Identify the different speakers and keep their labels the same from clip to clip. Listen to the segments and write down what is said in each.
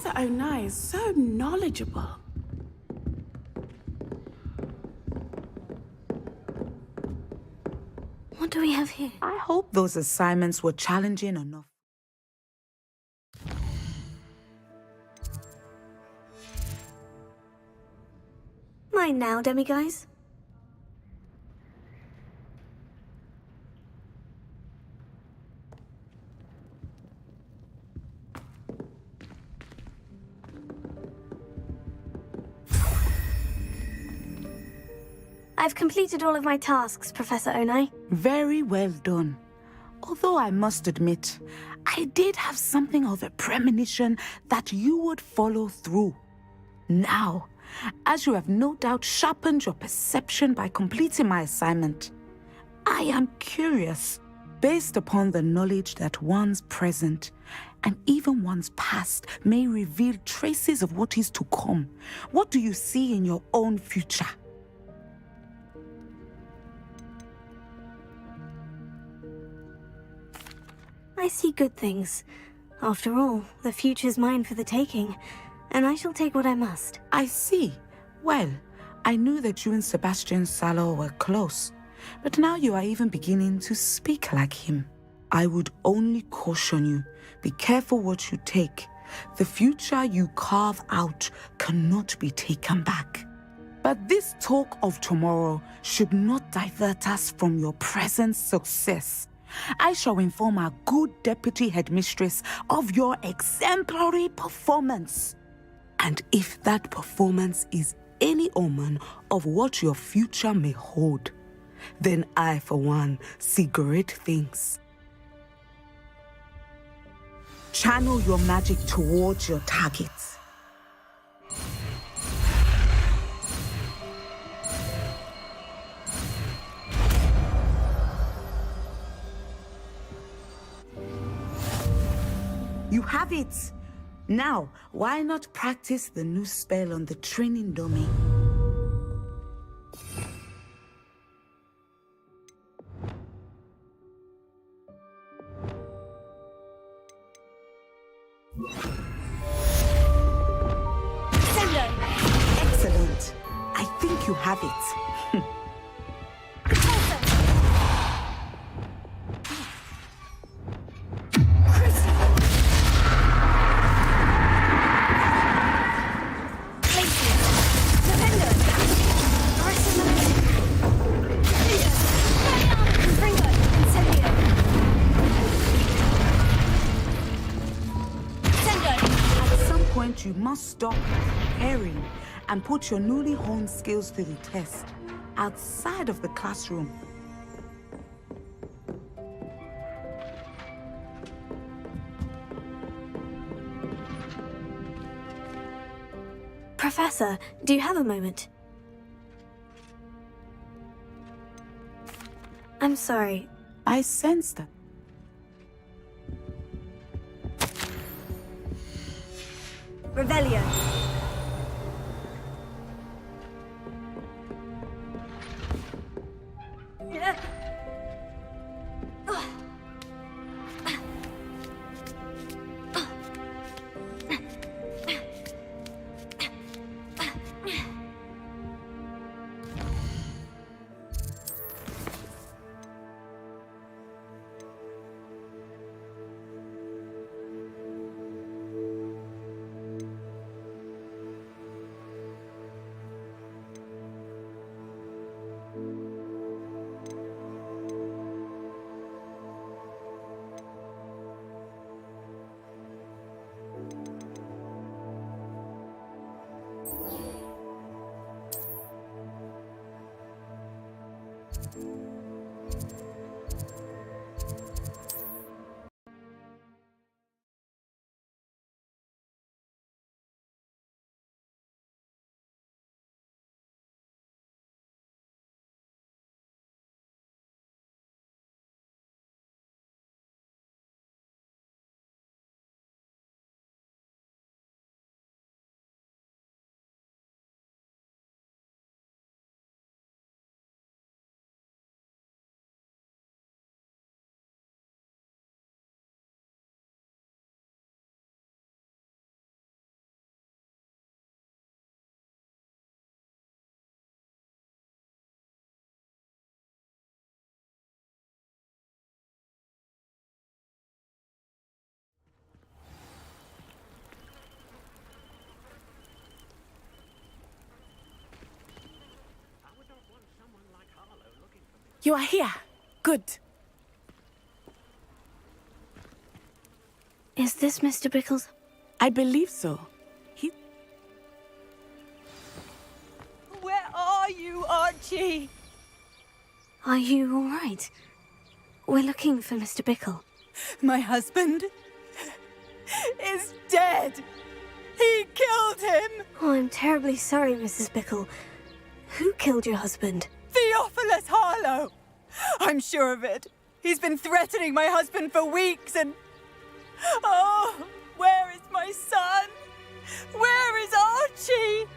Speaker 1: Professor Onai is so knowledgeable.
Speaker 2: What do we have here?
Speaker 3: I hope those assignments were challenging enough.
Speaker 2: Mine now, demiguise. I've completed all of my tasks, Professor Onai.
Speaker 3: Very well done. Although I must admit, I did have something of a premonition that you would follow through. Now, as you have no doubt sharpened your perception by completing my assignment, I am curious, based upon the knowledge that one's present and even one's past may reveal traces of what is to come. What do you see in your own future?
Speaker 2: I see good things. After all, the future's mine for the taking, and I shall take what I must.
Speaker 3: I see. Well, I knew that you and Sebastian Salor were close, but now you are even beginning to speak like him. I would only caution you, be careful what you take. The future you carve out cannot be taken back. But this talk of tomorrow should not divert us from your present success. I shall inform our good deputy headmistress of your exemplary performance. And if that performance is any omen of what your future may hold, then I, for one, see great things. Channel your magic towards your targets. You have it! Now, why not practice the new spell on the training dummy? Excellent. I think you have it. You must stop preparing and put your newly honed skills to the test outside of the classroom.
Speaker 2: Professor, do you have a moment? I'm sorry.
Speaker 3: I sensed that.
Speaker 2: Revelio.
Speaker 1: You are here. Good.
Speaker 2: Is this Mr. Bickle's?
Speaker 1: I believe so.
Speaker 4: Where are you, Archie?
Speaker 2: Are you all right? We're looking for Mr. Bickle.
Speaker 4: My husband is dead. He killed him.
Speaker 2: Oh, I'm terribly sorry, Mrs. Bickle. Who killed your husband?
Speaker 4: Theophilus Harlow. I'm sure of it. He's been threatening my husband for weeks and... Oh, where is my son? Where is Archie?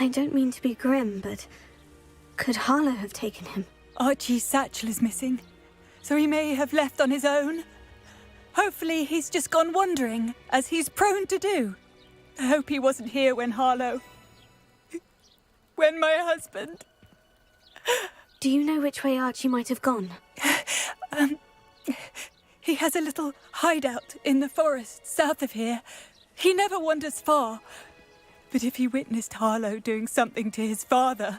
Speaker 2: I don't mean to be grim, but could Harlow have taken him?
Speaker 4: Archie's satchel is missing, so he may have left on his own. Hopefully he's just gone wandering, as he's prone to do. I hope he wasn't here when when my husband...
Speaker 2: Do you know which way Archie might have gone?
Speaker 4: He has a little hideout in the forest south of here. He never wanders far. But if he witnessed Harlow doing something to his father,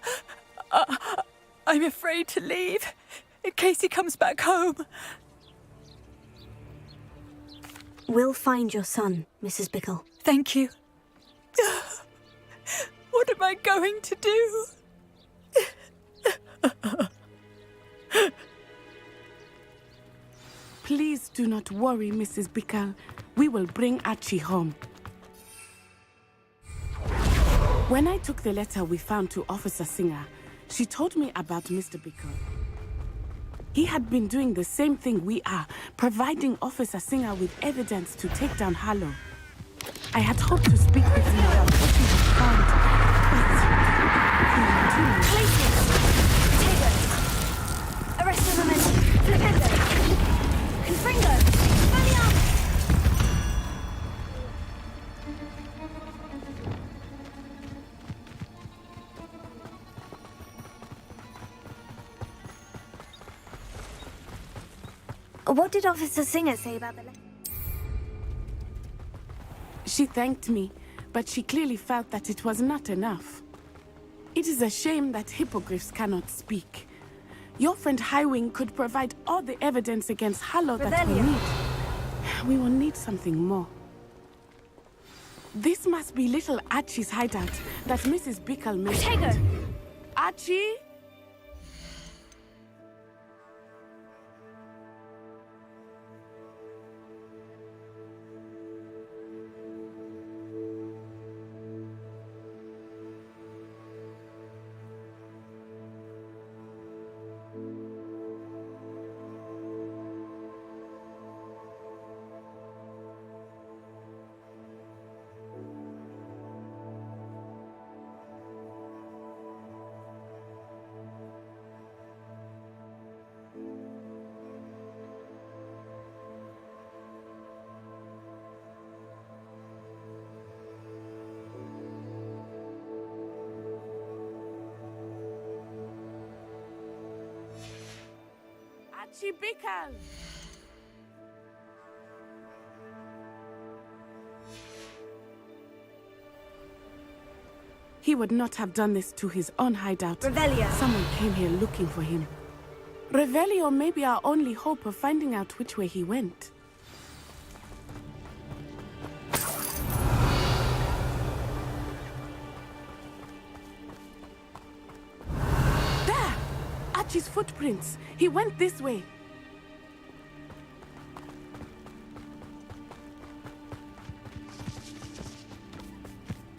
Speaker 4: I'm afraid to leave, in case he comes back home.
Speaker 2: We'll find your son, Mrs. Bickle.
Speaker 4: Thank you. What am I going to do?
Speaker 1: Please do not worry, Mrs. Bickle. We will bring Archie home. When I took the letter we found to Officer Singer, she told me about Mr. Bickle. He had been doing the same thing we are, providing Officer Singer with evidence to take down Harlow. I had hoped to speak with him about what he had found, but...
Speaker 2: Places! Potatoes! Arresto Momentum! Flipendo! Confringo! Valiant! What did Officer Singer say about the letter?
Speaker 1: She thanked me, but she clearly felt that it was not enough. It is a shame that hippogriffs cannot speak. Your friend Highwing could provide all the evidence against Harlow that we need. We will need something more. This must be little Archie's hideout that Mrs. Bickle mentioned. Archie? Archie Bickle! He would not have done this to his own hideout.
Speaker 2: Revelio!
Speaker 1: Someone came here looking for him. Revelio may be our only hope of finding out which way he went. There! Archie's footprints. He went this way.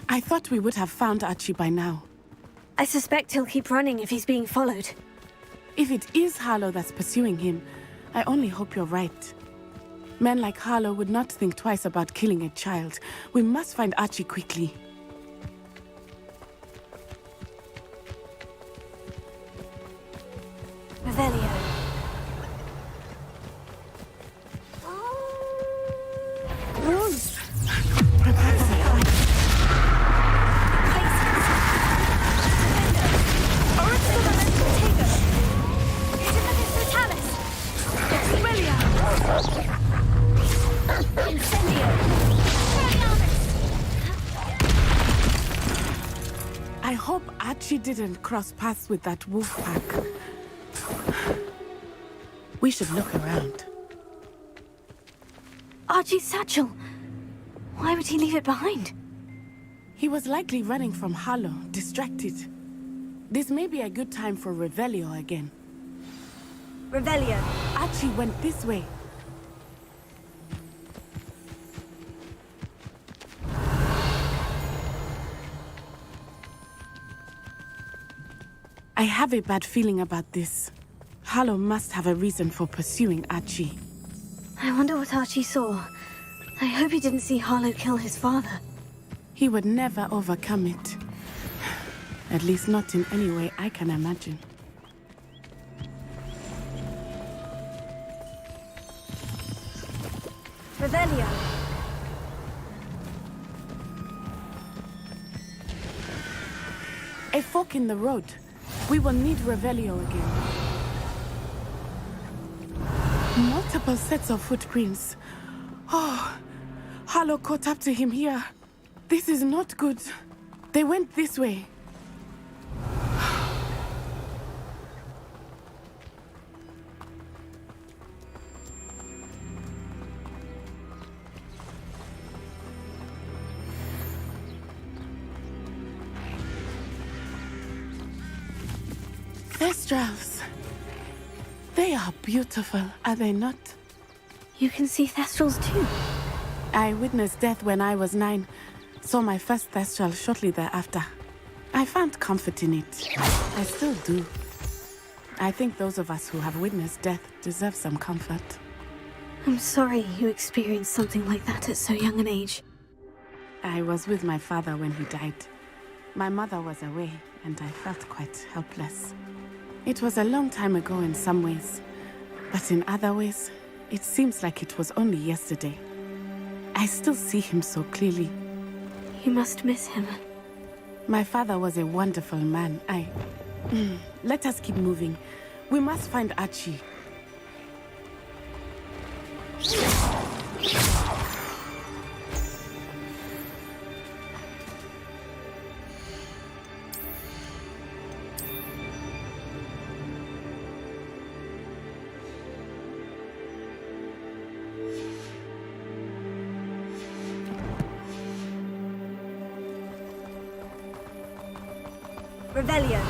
Speaker 1: I thought we would have found Archie by now.
Speaker 2: I suspect he'll keep running if he's being followed.
Speaker 1: If it is Harlow that's pursuing him, I only hope you're right. Men like Harlow would not think twice about killing a child. We must find Archie quickly.
Speaker 2: Revelio.
Speaker 1: Rose! Prepare for fight.
Speaker 2: Incendio!
Speaker 1: hope Archie didn't cross paths with that wolf pack. We should look around.
Speaker 2: Archie's satchel. Why would he leave it behind?
Speaker 1: He was likely running from Harlow, distracted. This may be a good time for Revelio again.
Speaker 2: Revelio.
Speaker 1: Archie went this way. I have a bad feeling about this. Harlow must have a reason for pursuing Archie.
Speaker 2: I wonder what Archie saw. I hope he didn't see Harlow kill his father.
Speaker 1: He would never overcome it. At least not in any way I can imagine.
Speaker 2: Revelio.
Speaker 1: A fork in the road. We will need Revelio again. Multiple sets of footprints. Oh, Harlow caught up to him here. This is not good. They went this way. Thestrals. They are beautiful, are they not?
Speaker 2: You can see Thestrals too.
Speaker 1: I witnessed death when I was 9. Saw my first Thestral shortly thereafter. I found comfort in it. I still do. I think those of us who have witnessed death deserve some comfort.
Speaker 2: I'm sorry you experienced something like that at so young an age.
Speaker 1: I was with my father when he died. My mother was away, and I felt quite helpless. It was a long time ago in some ways, but in other ways, it seems like it was only yesterday. I still see him so clearly.
Speaker 2: You must miss him.
Speaker 1: My father was a wonderful man. Let us keep moving. We must find Archie.
Speaker 2: Revelio.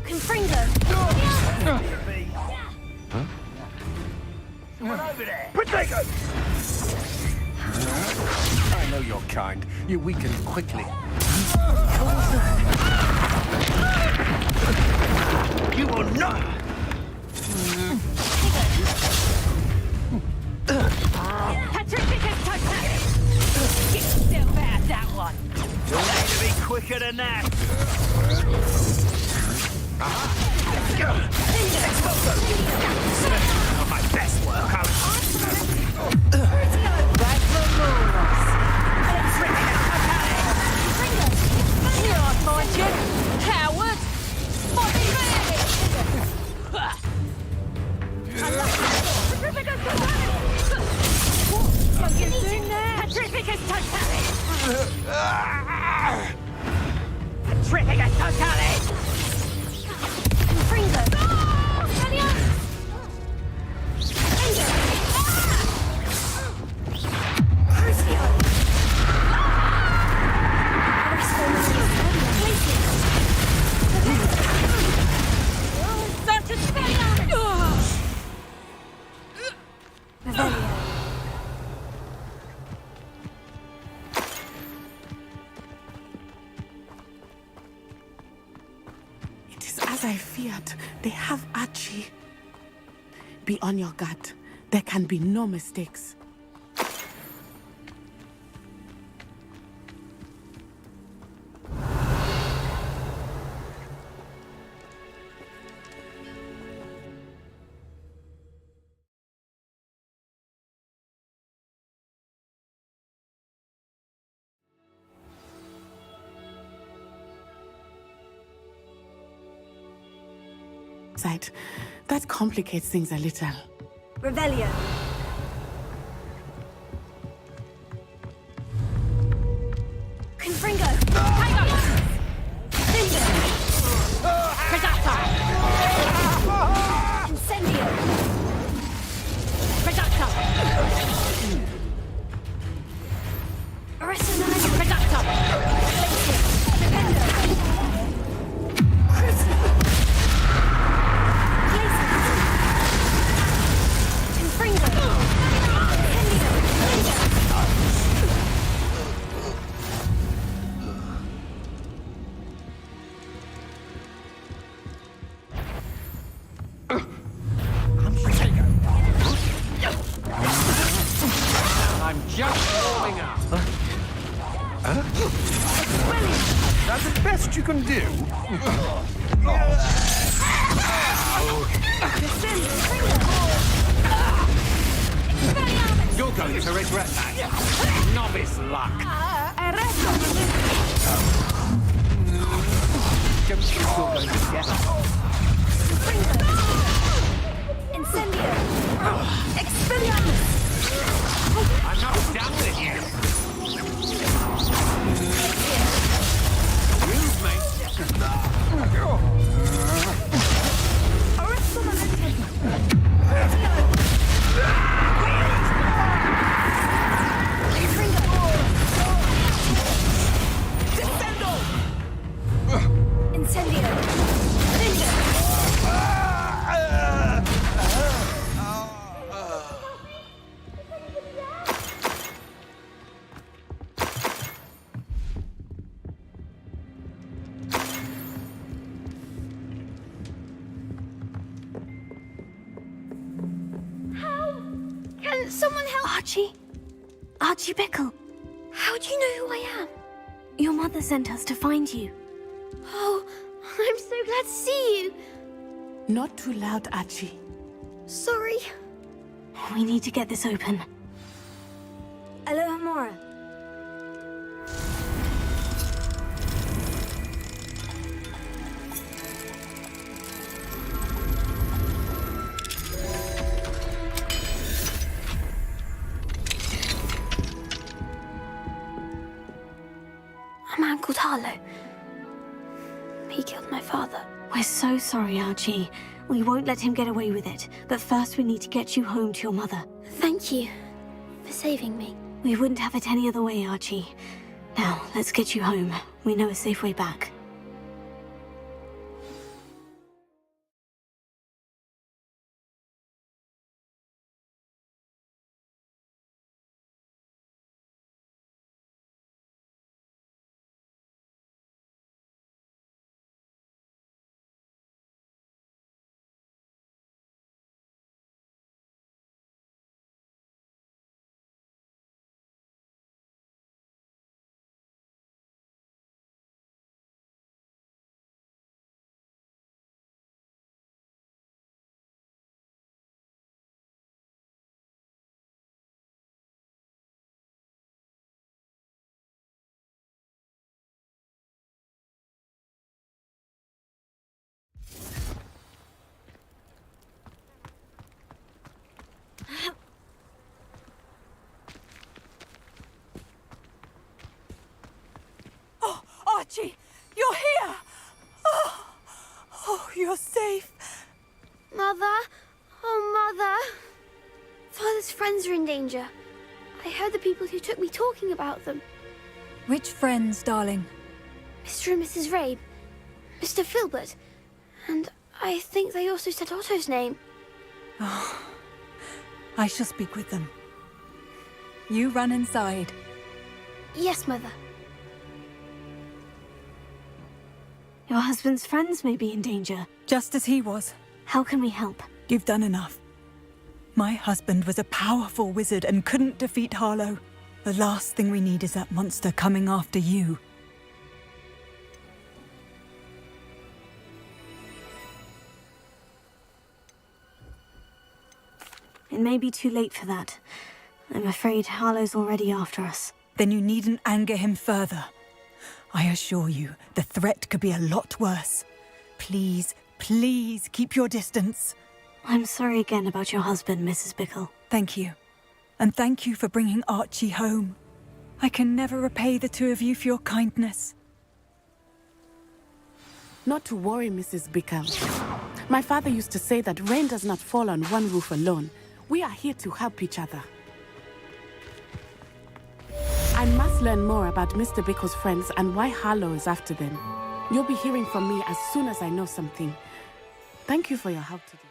Speaker 2: Confringo.
Speaker 5: Someone over there. Potato! I know your kind. You weaken quickly. You will not!
Speaker 6: Still bad, that one.
Speaker 5: You'll need to be quicker than that. My best work,
Speaker 6: Back for Moros. You aren't mind you, coward. Body What are you doing there? Petrificus Totalis! Petrificus Totalis!
Speaker 2: Confringo.
Speaker 6: Such a thing!
Speaker 1: It is as I feared. They have Archie. Be on your guard. There can be no mistakes. That complicates things a little.
Speaker 2: Revelio.
Speaker 5: just warming up. That's the best you can do. You're going to regret that. Novice luck. Don't think you're going to get it.
Speaker 6: Incendio! Expelliarmus!
Speaker 5: I'm not done with you. Move, mate.
Speaker 6: Incendio! Can someone help?
Speaker 2: Archie? Archie Bickle.
Speaker 6: How do you know who I am?
Speaker 2: Your mother sent us to find you.
Speaker 6: Oh, I'm so glad to see you.
Speaker 1: Not too loud, Archie.
Speaker 6: Sorry.
Speaker 2: We need to get this open. Aloha Mora.
Speaker 6: A man called Harlow. He killed my father.
Speaker 2: We're so sorry, Archie. We won't let him get away with it. But first we need to get you home to your mother.
Speaker 6: Thank you for saving me.
Speaker 2: We wouldn't have it any other way, Archie. Now, let's get you home. We know a safe way back.
Speaker 4: Archie, you're here! Oh, you're safe.
Speaker 6: Mother? Oh, Mother. Father's friends are in danger. I heard the people who took me talking about them.
Speaker 4: Which friends, darling?
Speaker 6: Mr. and Mrs. Rabe, Mr. Filbert, and I think they also said Otto's name.
Speaker 4: I shall speak with them. You run inside.
Speaker 6: Yes, Mother.
Speaker 2: Your husband's friends may be in danger.
Speaker 4: Just as he was.
Speaker 2: How can we help?
Speaker 4: You've done enough. My husband was a powerful wizard and couldn't defeat Harlow. The last thing we need is that monster coming after you.
Speaker 2: It may be too late for that. I'm afraid Harlow's already after us.
Speaker 4: Then you needn't anger him further. I assure you, the threat could be a lot worse. Please, please keep your distance.
Speaker 2: I'm sorry again about your husband, Mrs. Bickle.
Speaker 4: Thank you. And thank you for bringing Archie home. I can never repay the two of you for your kindness.
Speaker 1: Not to worry, Mrs. Bickle. My father used to say that rain does not fall on one roof alone. We are here to help each other. I must learn more about Mr. Bickle's friends and why Harlow is after them. You'll be hearing from me as soon as I know something. Thank you for your help today.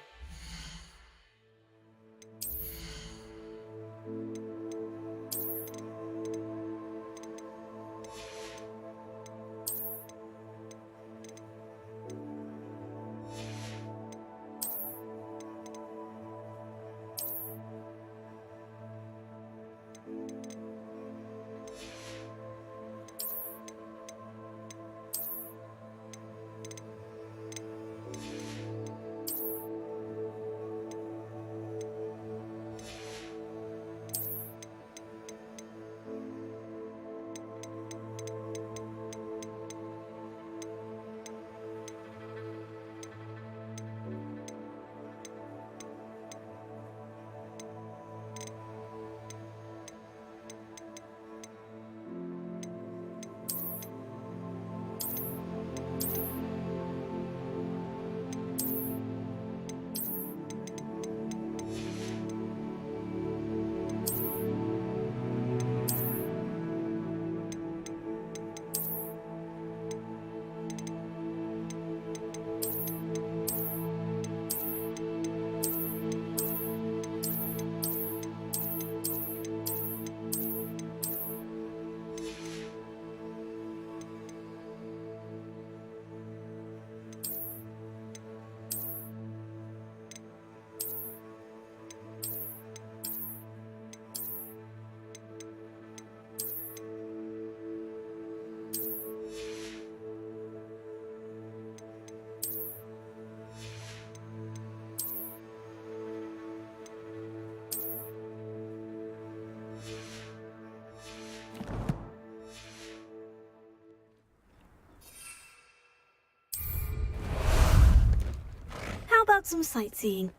Speaker 2: some sightseeing.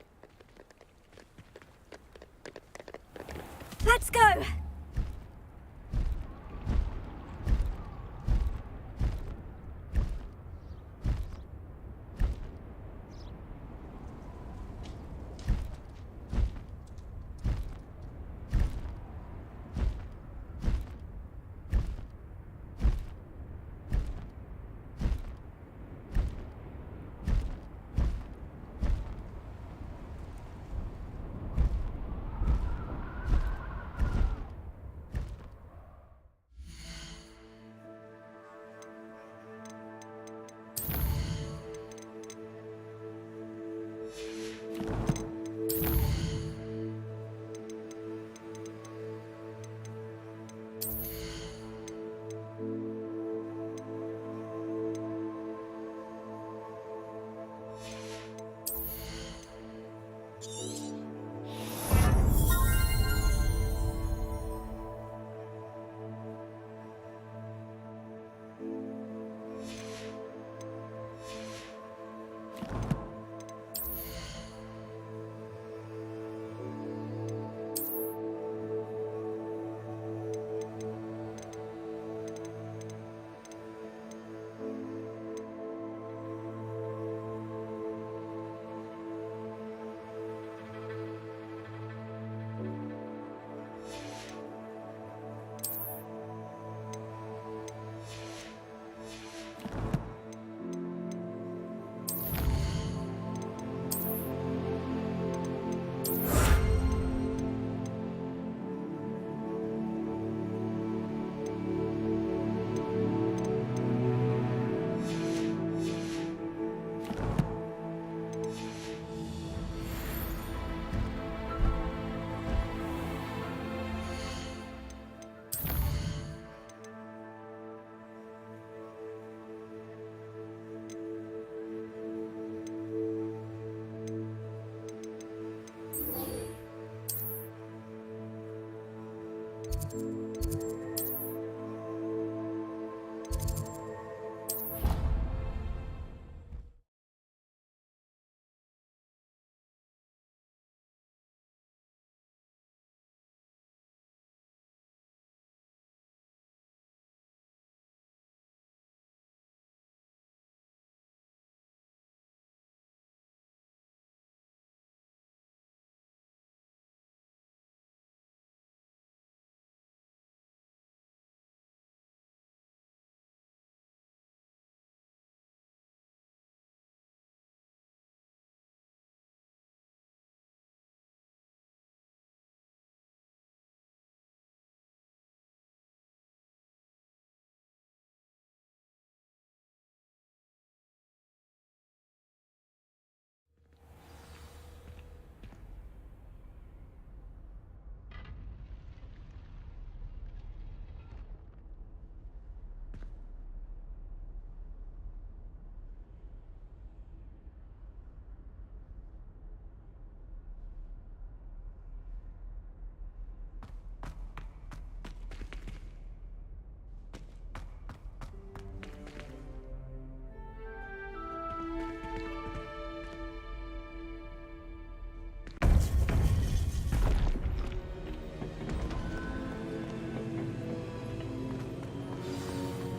Speaker 2: Let's go!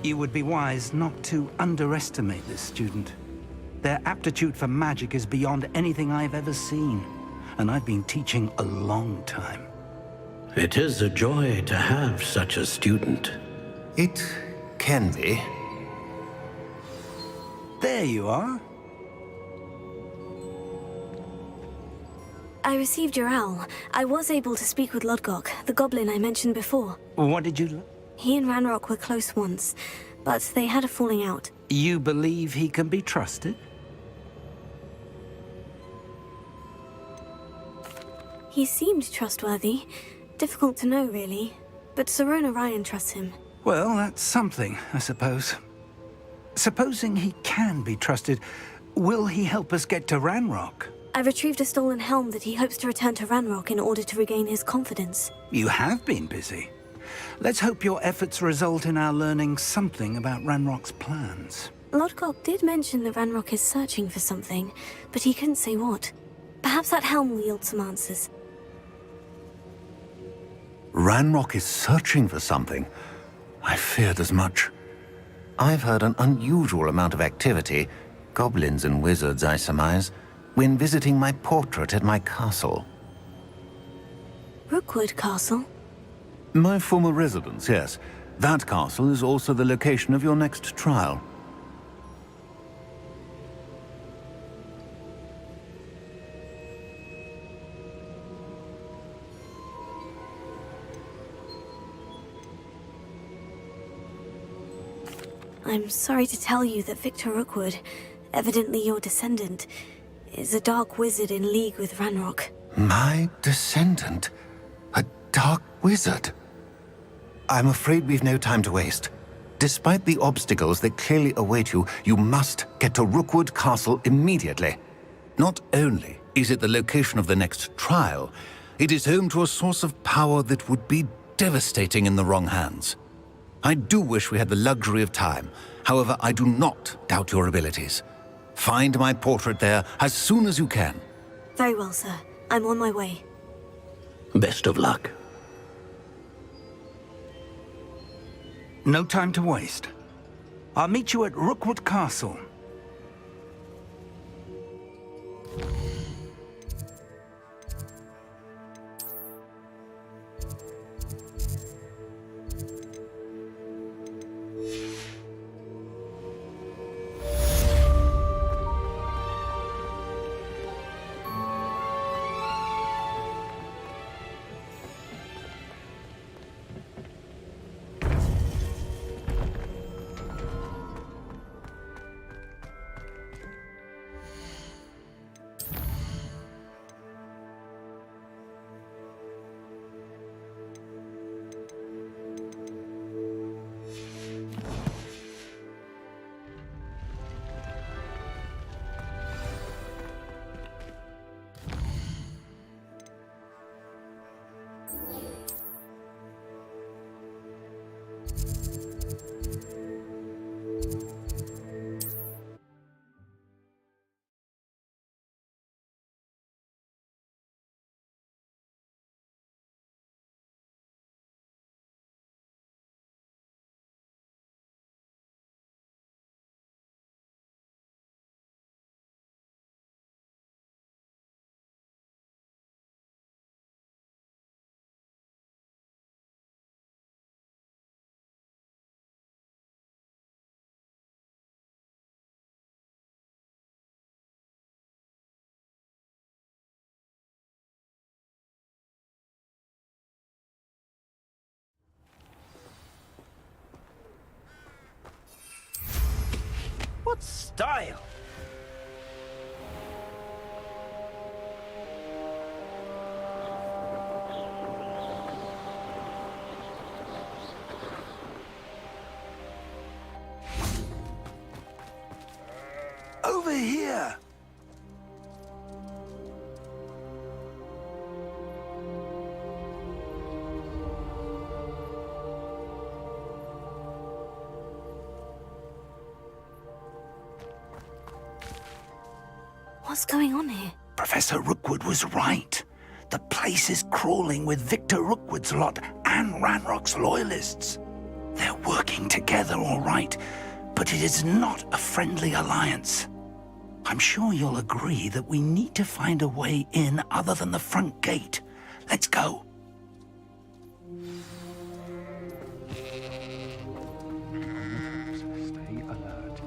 Speaker 7: You would be wise not to underestimate this student. Their aptitude for magic is beyond anything I've ever seen, and I've been teaching a long time.
Speaker 8: It is a joy to have such a student.
Speaker 9: It can be.
Speaker 7: There you are.
Speaker 2: I received your owl. I was able to speak with Lodgok, the goblin I mentioned before.
Speaker 7: What did you...
Speaker 2: He and Ranrock were close once, but they had a falling out.
Speaker 7: You believe he can be trusted?
Speaker 2: He seemed trustworthy. Difficult to know, really. But Sirona Ryan trusts him.
Speaker 7: Well, that's something, I suppose. Supposing he can be trusted, will he help us get to Ranrock?
Speaker 2: I retrieved a stolen helm that he hopes to return to Ranrock in order to regain his confidence.
Speaker 7: You have been busy. Let's hope your efforts result in our learning something about Ranrock's plans.
Speaker 2: Lodgok did mention that Ranrock is searching for something, but he couldn't say what. Perhaps that helm will yield some answers.
Speaker 9: Ranrock is searching for something? I feared as much. I've heard an unusual amount of activity, goblins and wizards, I surmise, when visiting my portrait at my castle.
Speaker 2: Rookwood Castle?
Speaker 9: My former residence, yes. That castle is also the location of your next trial.
Speaker 2: I'm sorry to tell you that Victor Rookwood, evidently your descendant, is a dark wizard in league with Ranrock.
Speaker 9: My descendant? A dark wizard? I'm afraid we've no time to waste. Despite the obstacles that clearly await you, you must get to Rookwood Castle immediately. Not only is it the location of the next trial, it is home to a source of power that would be devastating in the wrong hands. I do wish we had the luxury of time. However, I do not doubt your abilities. Find my portrait there as soon as you can.
Speaker 2: Very well, sir. I'm on my way.
Speaker 8: Best of luck.
Speaker 7: No time to waste. I'll meet you at Rookwood Castle. What style! Over here!
Speaker 2: What's going on here?
Speaker 7: Professor Rookwood was right. The place is crawling with Victor Rookwood's lot and Ranrock's loyalists. They're working together, all right, but it is not a friendly alliance. I'm sure you'll agree that we need to find a way in other than the front gate. Let's go.
Speaker 5: Stay alert.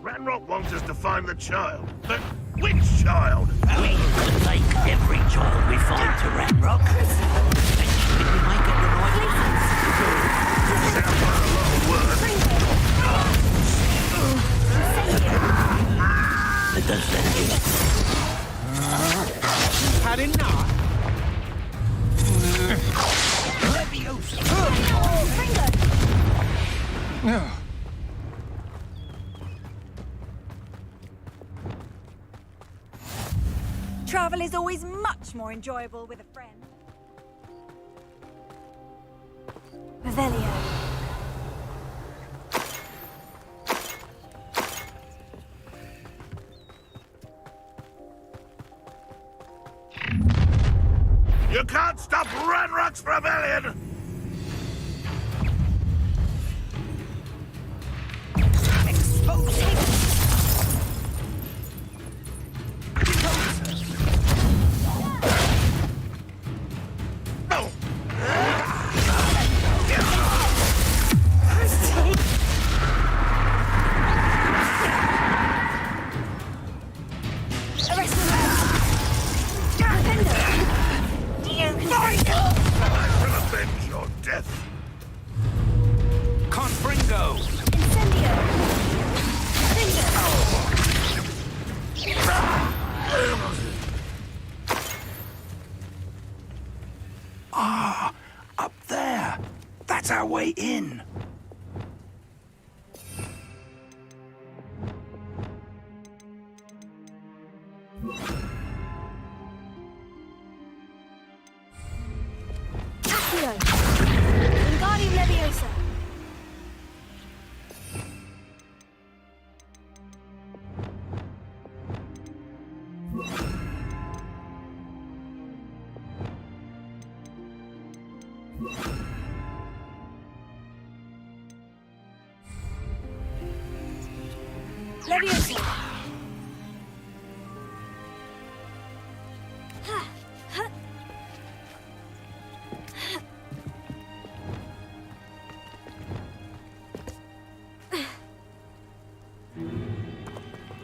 Speaker 10: Ranrock wants us to find the child. But which child?
Speaker 8: We can take every child we find to Ranrock. Eventually we might get the right hands.
Speaker 10: Sounds like a lot of work.
Speaker 8: It does that.
Speaker 5: Had enough?
Speaker 4: Travel is always much more enjoyable with a friend.
Speaker 2: Revelio.
Speaker 10: You can't stop Ranrock's rebellion! I will avenge your death.
Speaker 8: Confringo!
Speaker 7: Ah, up there. That's our way in.
Speaker 6: Accio! Wingardium Leviosa! Leviosa!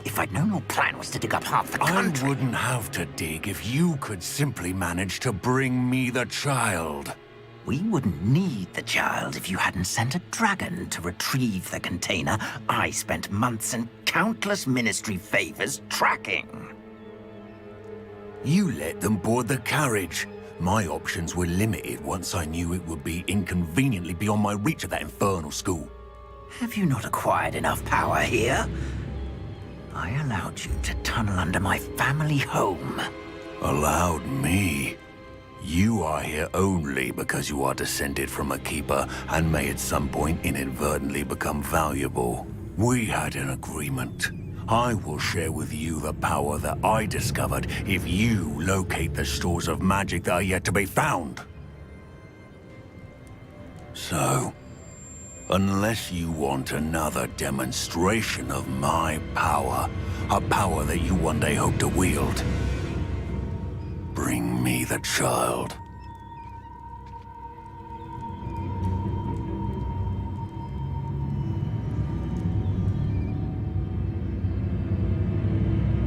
Speaker 8: If I'd known your plan was to dig up half the country...
Speaker 9: I wouldn't have to dig if you could simply manage to bring me the child.
Speaker 8: We wouldn't need the child if you hadn't sent a dragon to retrieve the container I spent months and countless ministry favors tracking.
Speaker 9: You let them board the carriage. My options were limited once I knew it would be inconveniently beyond my reach at that infernal school.
Speaker 8: Have you not acquired enough power here? I allowed you to tunnel under my family home.
Speaker 9: Allowed me? You are here only because you are descended from a keeper and may at some point inadvertently become valuable. We had an agreement. I will share with you the power that I discovered if you locate the stores of magic that are yet to be found. So, unless you want another demonstration of my power, a power that you one day hope to wield, bring me the child.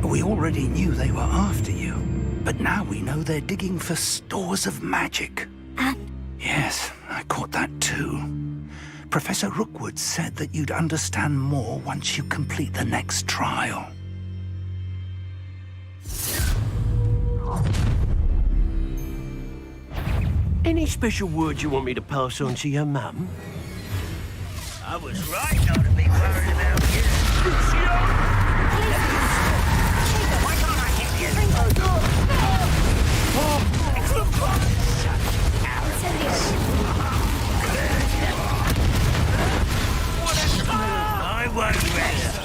Speaker 7: We already knew they were after you, but now we know they're digging for stores of magic.
Speaker 2: And
Speaker 7: Yes, I caught that too. Professor Rookwood said that you'd understand more once you complete the next trial.
Speaker 5: Any special words you want me to pass on to your mum?
Speaker 8: I was right not to be worried about you. Why can't I hit you? I won't rest.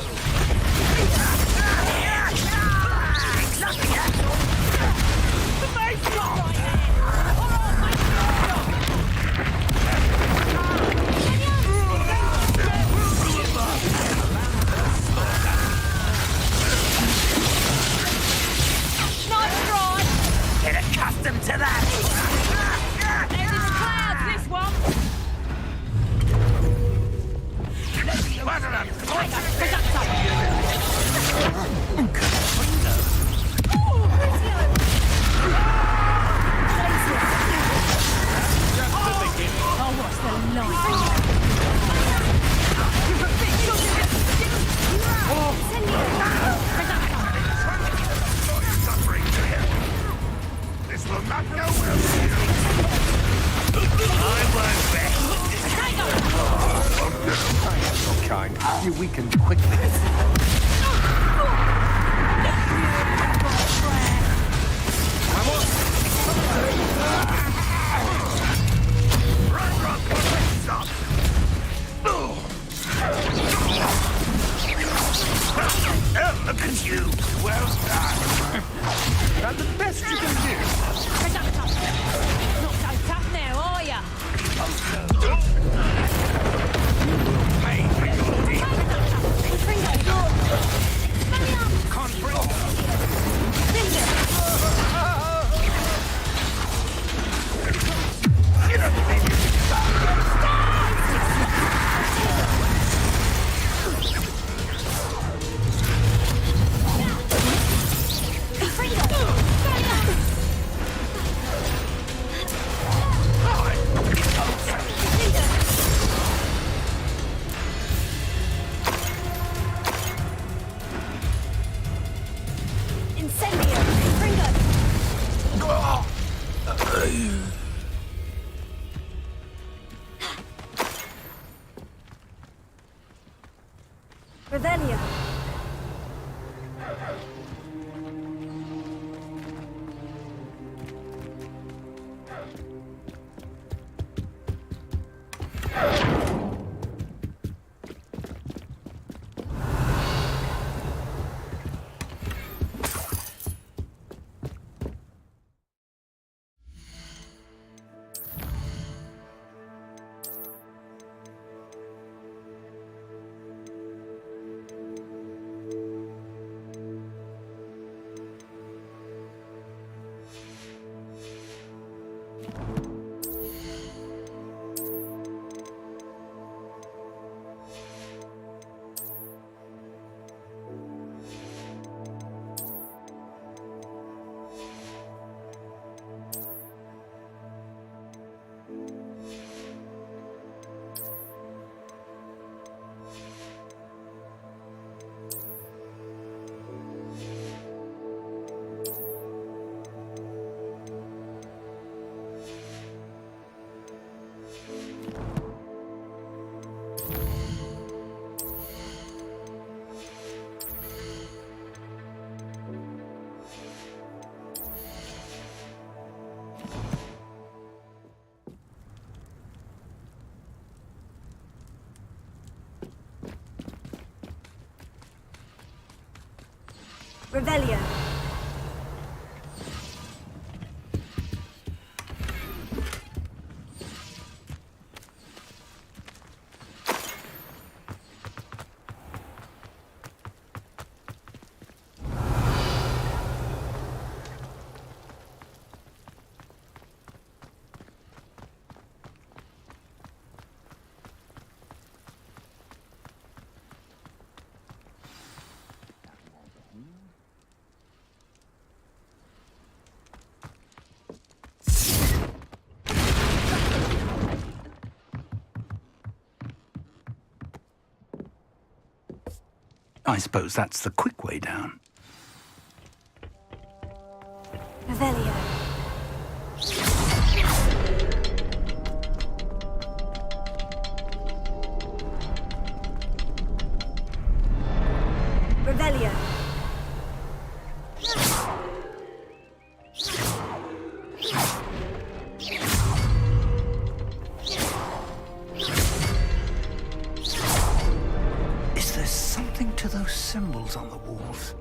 Speaker 7: Well done. That's the best you can do.
Speaker 4: Not so tough now, are ya?
Speaker 7: You will pay for your deed.
Speaker 2: Revelio. Revelio.
Speaker 7: I suppose that's the quick way down.
Speaker 2: Revelio. Revelio.
Speaker 7: Is there something to those symbols on the walls?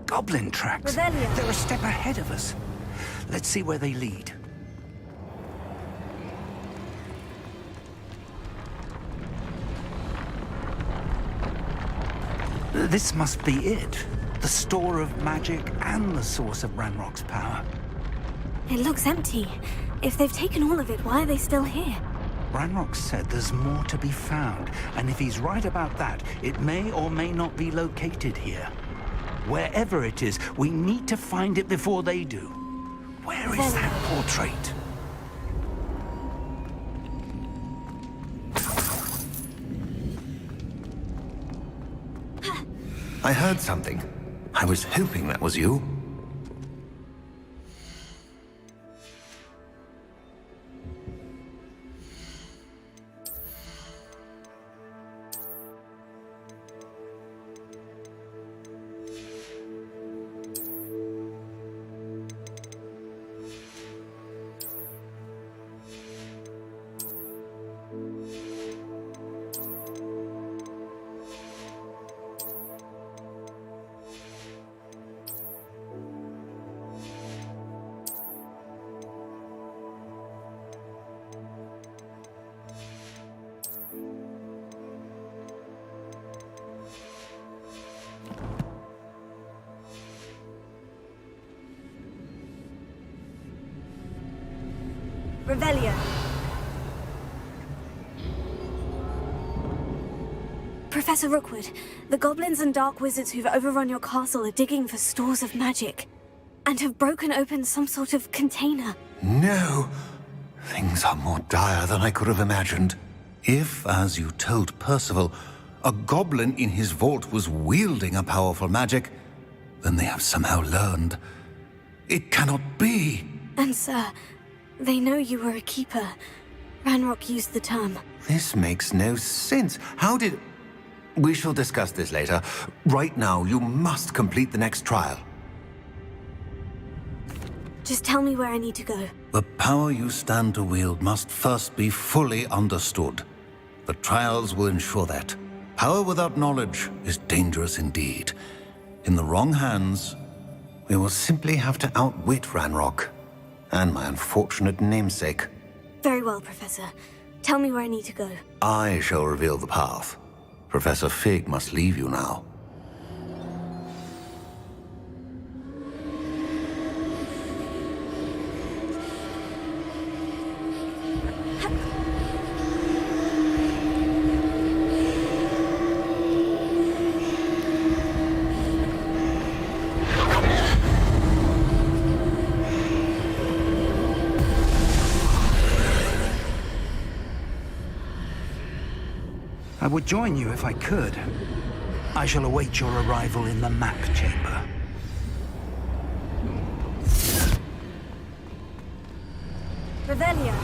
Speaker 7: Goblin tracks.
Speaker 2: Revelio.
Speaker 7: They're a step ahead of us. Let's see where they lead. This must be it. The store of magic and the source of Ranrock's power.
Speaker 2: It looks empty. If they've taken all of it, why are they still here?
Speaker 7: Ranrock said there's more to be found, and if he's right about that, it may or may not be located here. Wherever it is, we need to find it before they do. Where is that portrait?
Speaker 9: I heard something. I was hoping that was you.
Speaker 2: Revelio. Professor Rookwood, the goblins and dark wizards who've overrun your castle are digging for stores of magic, and have broken open some sort of container.
Speaker 9: No! Things are more dire than I could have imagined. If, as you told Percival, a goblin in his vault was wielding a powerful magic, then they have somehow learned. It cannot be!
Speaker 2: And sir, they know you were a keeper. Ranrock used the term.
Speaker 9: This makes no sense. How did... We shall discuss this later. Right now, you must complete the next trial.
Speaker 2: Just tell me where I need to go.
Speaker 7: The power you stand to wield must first be fully understood. The trials will ensure that. Power without knowledge is dangerous indeed. In the wrong hands,
Speaker 9: We will simply have to outwit Ranrock. And my unfortunate namesake.
Speaker 2: Very well, Professor. Tell me where I need to go.
Speaker 9: I shall reveal the path. Professor Fig must leave you now.
Speaker 7: I would join you if I could. I shall await your arrival in the map chamber.
Speaker 2: Revelio.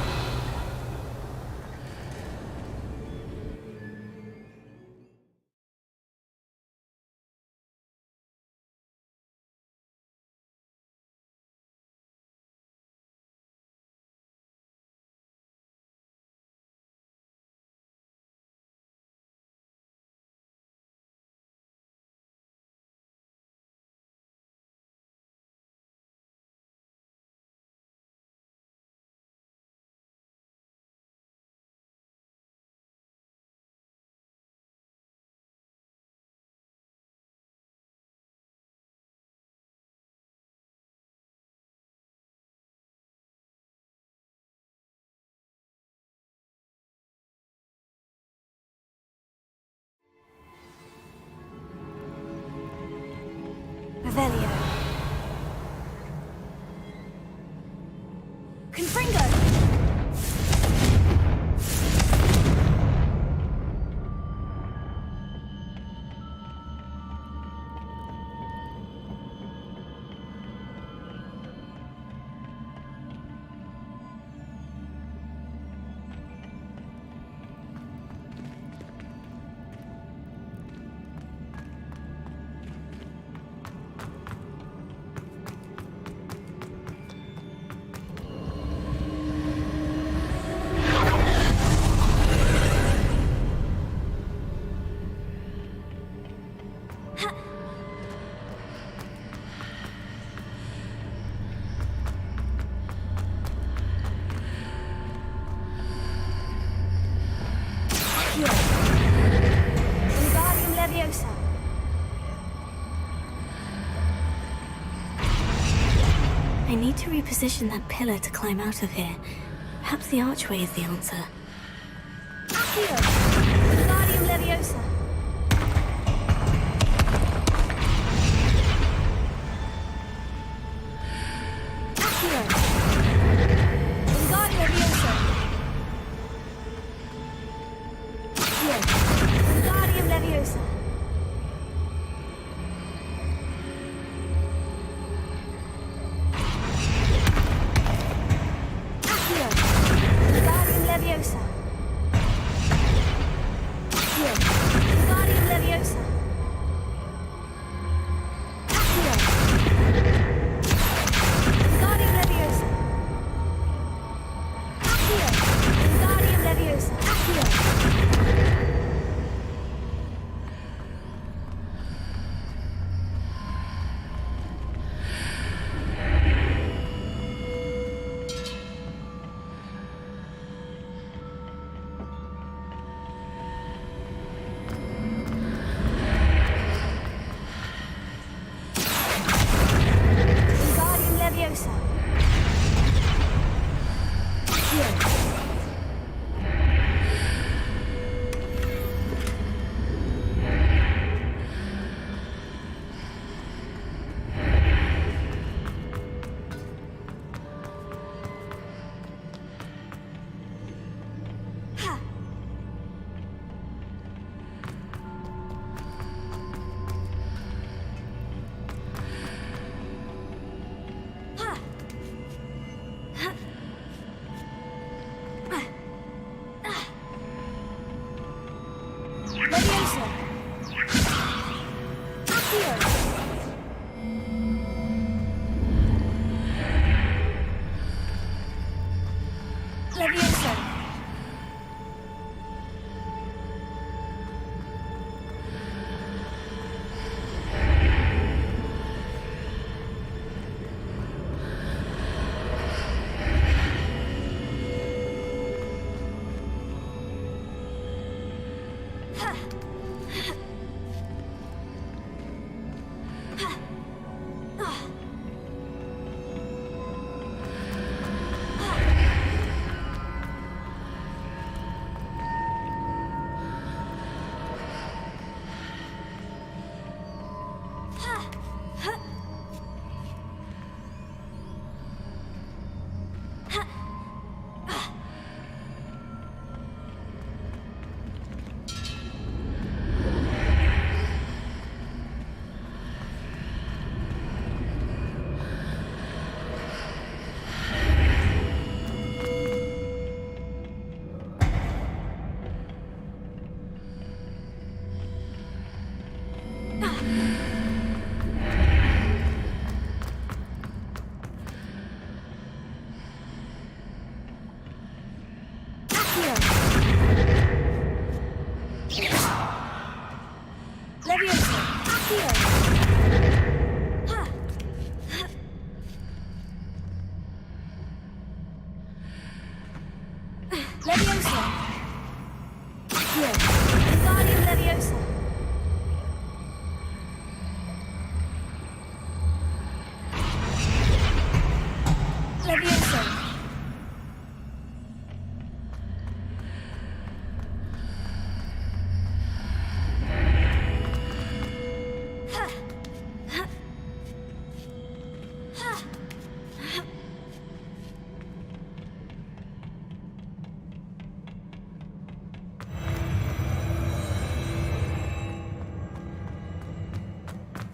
Speaker 2: Revelio. Confringo! Wingardium Leviosa. I need to reposition that pillar to climb out of here. Perhaps the archway is the answer. Accio! Wingardium Leviosa. Accio! Wingardium Leviosa. Wingardium Leviosa. Accio. Wingardium Leviosa. Accio. Wingardium Leviosa. Accio. Wingardium Leviosa. Accio. Wingardium Leviosa. Accio.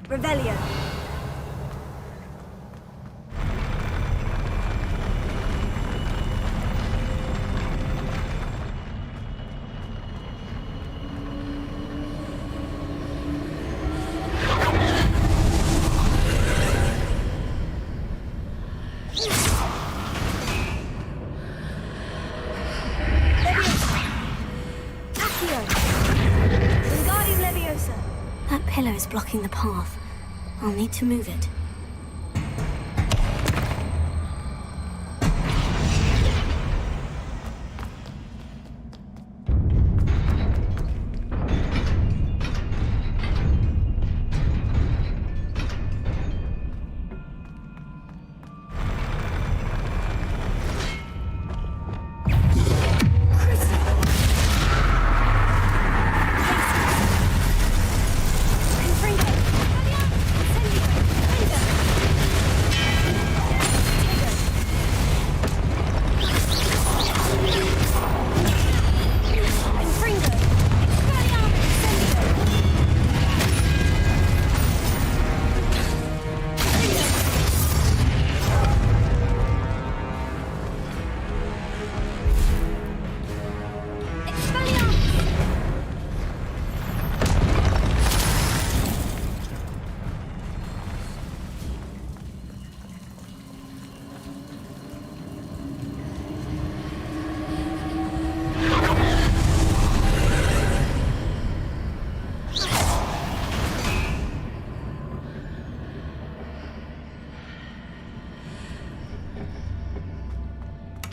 Speaker 2: Revelio. That pillar is blocking the path. I'll need to move it.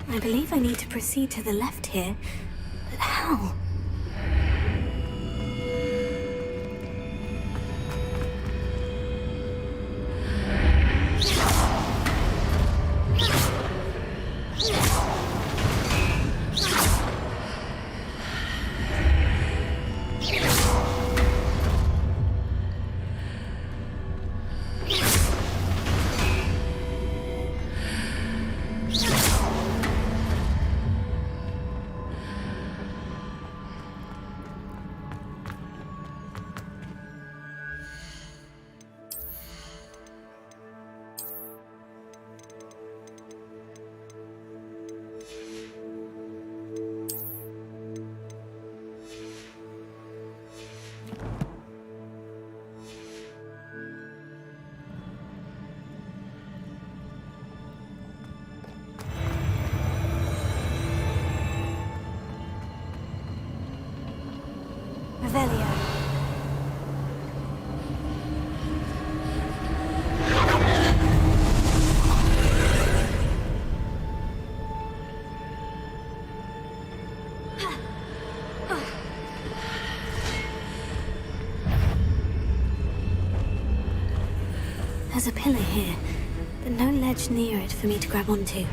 Speaker 2: I believe I need to proceed to the left here, but how? Revelio. There's a pillar here, but no ledge near it for me to grab onto.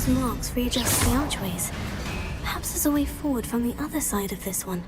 Speaker 2: Marks readjust the archways. Perhaps there's a way forward from the other side of this one.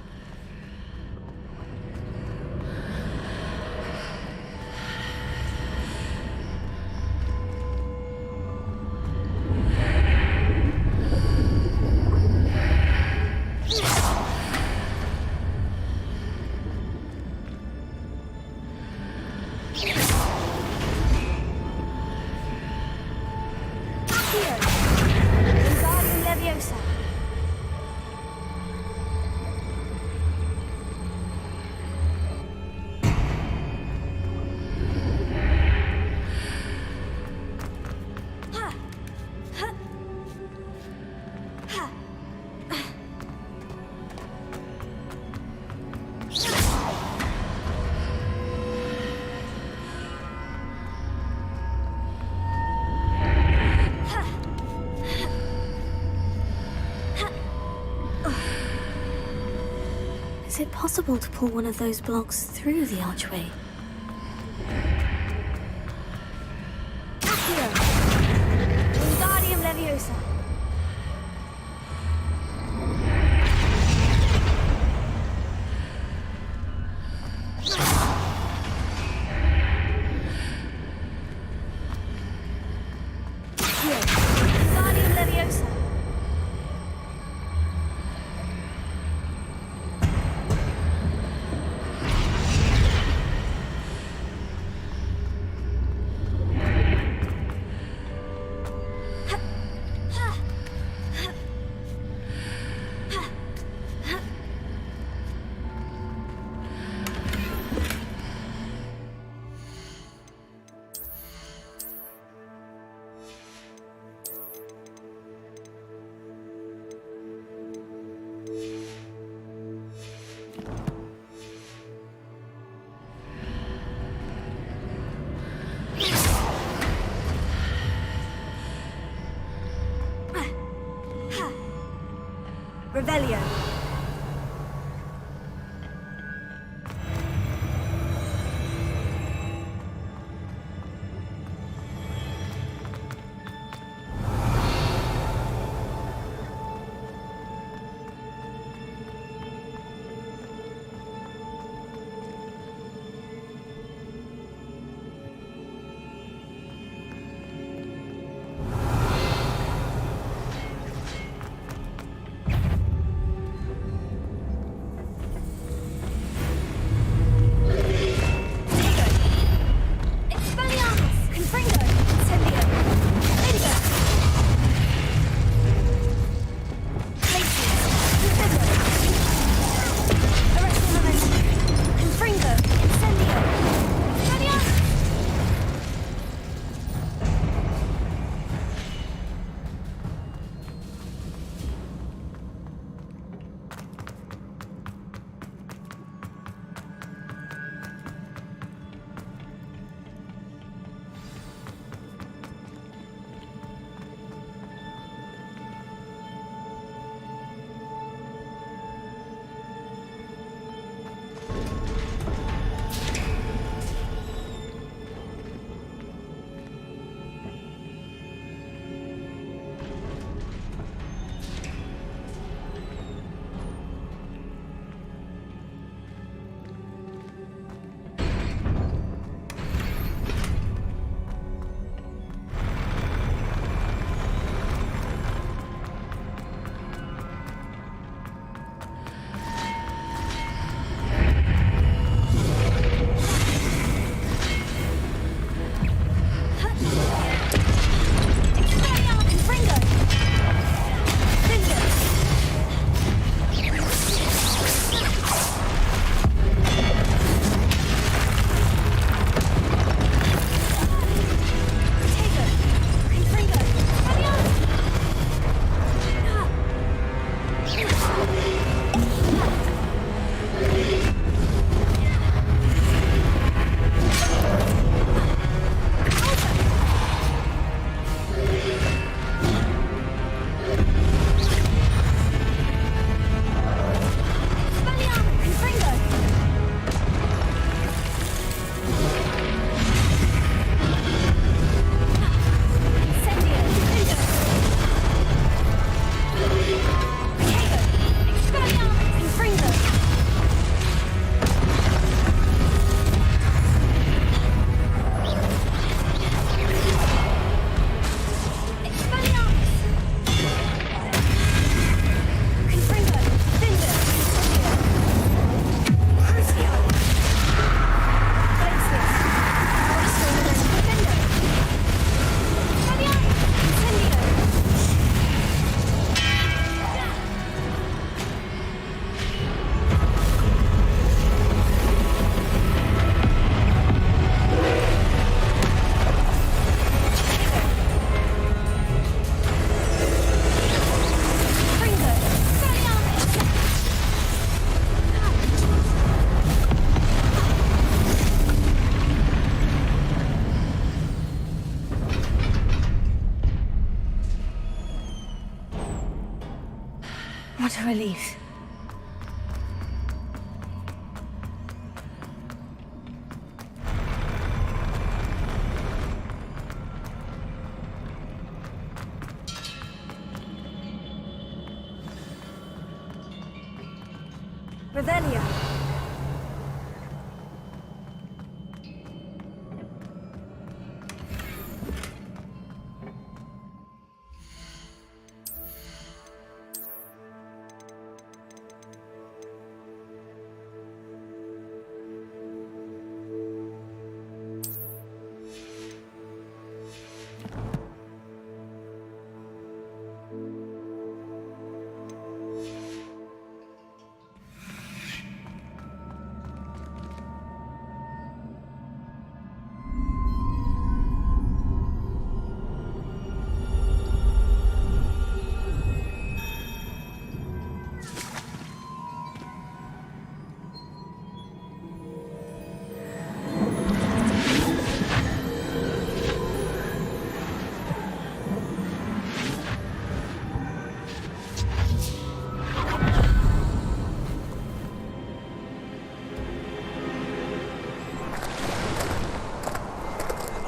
Speaker 2: Is it possible to pull one of those blocks through the archway?
Speaker 6: Wingardium Leviosa. Wingardium Leviosa. Revelio.
Speaker 2: What a relief. Revelio.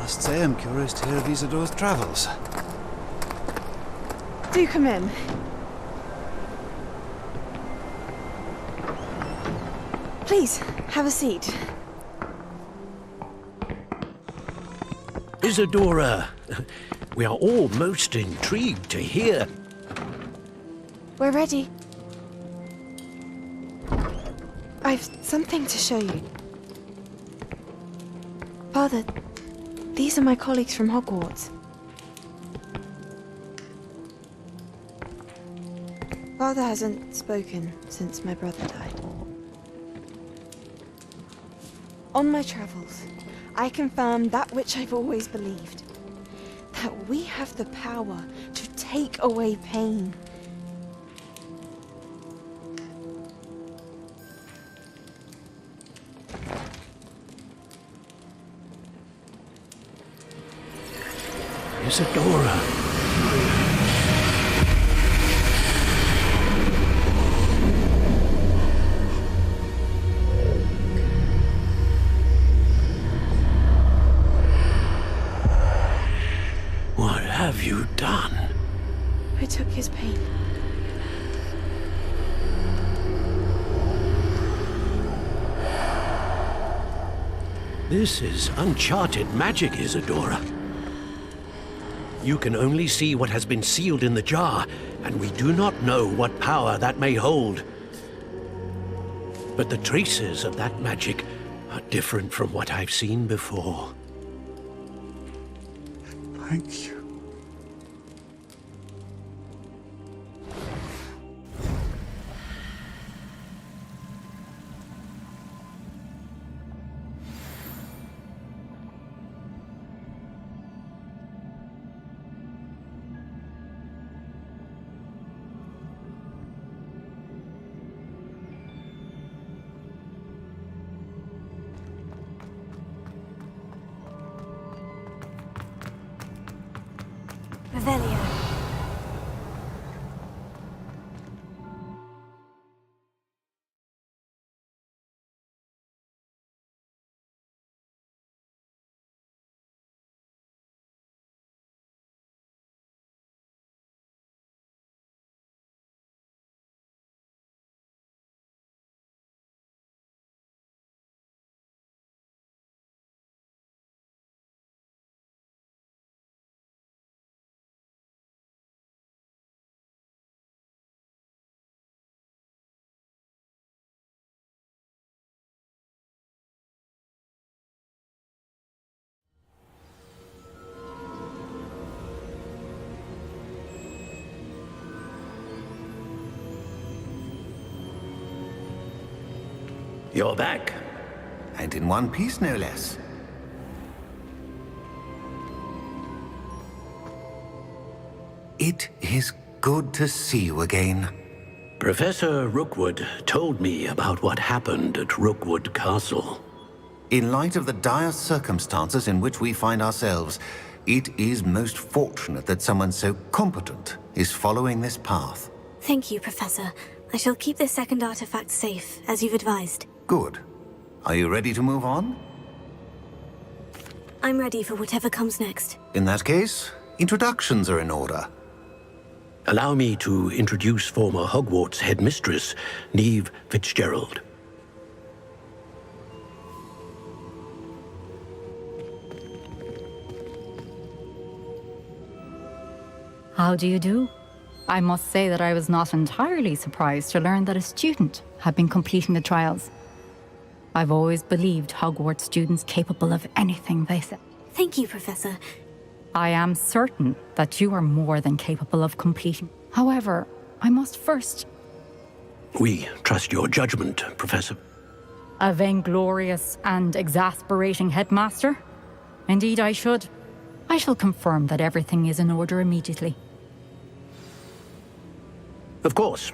Speaker 11: Must say I'm curious to hear of Isadore's travels.
Speaker 12: Do come in. Please, have a seat.
Speaker 5: Isadora, we are all most intrigued to hear.
Speaker 12: We're ready. I've something to show you. Father, these are my colleagues from Hogwarts. Father hasn't spoken since my brother died. On my travels, I confirmed that which I've always believed. That we have the power to take away pain.
Speaker 5: Isadora. What have you done?
Speaker 12: I took his pain.
Speaker 5: This is uncharted magic, Isadora. You can only see what has been sealed in the jar, and we do not know what power that may hold. But the traces of that magic are different from what I've seen before.
Speaker 11: Thank you.
Speaker 5: You're back.
Speaker 9: And in one piece, no less. It is good to see you again.
Speaker 5: Professor Rookwood told me about what happened at Rookwood Castle.
Speaker 9: In light of the dire circumstances in which we find ourselves, it is most fortunate that someone so competent is following this path.
Speaker 2: Thank you, Professor. I shall keep this second artifact safe, as you've advised.
Speaker 9: Good. Are you ready to move on?
Speaker 2: I'm ready for whatever comes next.
Speaker 9: In that case, introductions are in order.
Speaker 5: Allow me to introduce former Hogwarts headmistress, Neve Fitzgerald.
Speaker 13: How do you do? I must say that I was not entirely surprised to learn that a student had been completing the trials. I've always believed Hogwarts students capable of anything they say.
Speaker 2: Thank you, Professor.
Speaker 13: I am certain that you are more than capable of completing. However, I must first...
Speaker 5: We trust your judgment, Professor.
Speaker 13: A vainglorious and exasperating headmaster? Indeed, I should. I shall confirm that everything is in order immediately.
Speaker 5: Of course.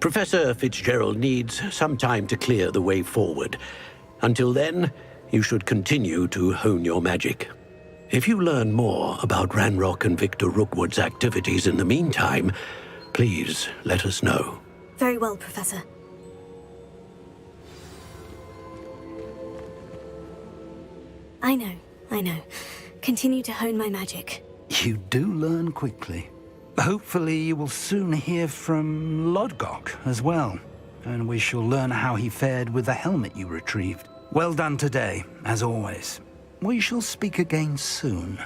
Speaker 5: Professor Fitzgerald needs some time to clear the way forward. Until then, you should continue to hone your magic. If you learn more about Ranrock and Victor Rookwood's activities in the meantime, please let us know.
Speaker 2: Very well, Professor. I know. Continue to hone my magic.
Speaker 7: You do learn quickly. Hopefully you will soon hear from Lodgok as well, and we shall learn how he fared with the helmet you retrieved. Well done today, as always. We shall speak again soon.